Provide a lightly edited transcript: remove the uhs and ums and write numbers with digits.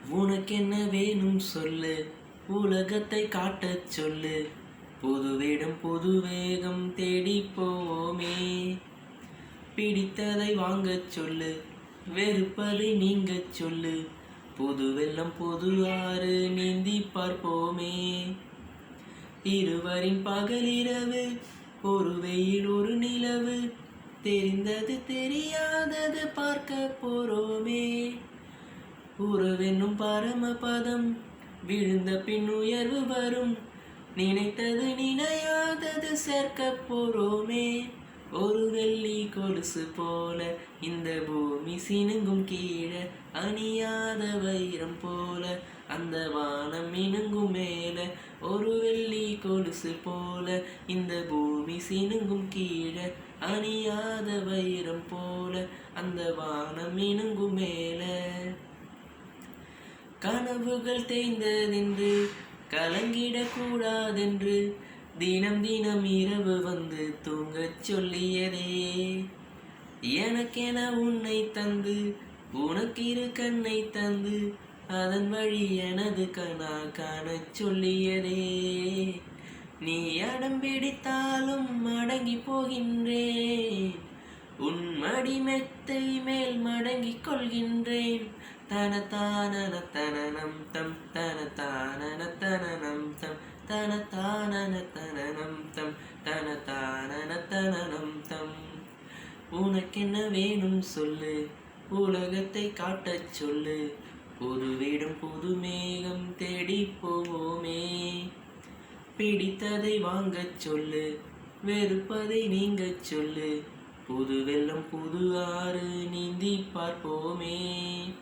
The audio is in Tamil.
உனக்கென்ன வேணும் சொல்லு, உலகத்தை காட்டச் சொல்லு, புதுவிடம் புது வேகம் தேடிப் போவோமே. பிடித்ததை வாங்கச் சொல்லு, வெறுப்பதை நீங்கச் சொல்லு, புது வெள்ளம் புது ஆறு நீந்தி பார்ப்போமே. இருவரின் பகலிரவு, ஒரு வெயில் ஒரு நிலவு, தெரிந்தது தெரியாதது பார்க்க போறோமே. உறவென்னும் பரமபதம், விழுந்த பின் உயர்வு வரும், நினைத்தது நினையாதது சேர்க்க போறோமே. ஒரு வெள்ளி கொலுசு போல இந்த பூமி சினுங்கும் கீழே, அணியாத வைரம் போல அந்த வானம் மினுங்கும் மேல. ஒரு வெள்ளி கொலுசு போல இந்த பூமி சினுங்கும் கீழே, அணியாத வைரம் போல அந்த வானம் மினுங்கும் மேல. கனவுகள் தேய்ந்ததென்று கலங்கிடக்கூடாதென்று, தினம் தினம் இரவு வந்து தூங்கச் சொல்லியதே. எனக்கென உன்னை தந்து, உனக்கிரு கண்ணை தந்து, அதன் வழி எனது கனா காணச் சொல்லியதே. நீ அடம் பிடித்தாலும் அடங்கி போகின்றேன், உன் மடி மெத்தை மேல் மடங்கிக் கொள்கின்றேன். தனதானன தனனம் தம், தனதானன தனனம் தம், தனதானன தனனம் தம், தனதானன தனனம் தம். உனக்கென்ன வேணும் சொல்லு, உலகத்தை காட்டச் சொல்லு, புதுவிடும் புது மேகம் தேடிப் போவோமே. பிடித்ததை வாங்கச் சொல்லு, வெறுப்பதை நீங்கச் சொல்லு, புது வெள்ளம் புது ஆறு நீந்தி பார்ப்போமே.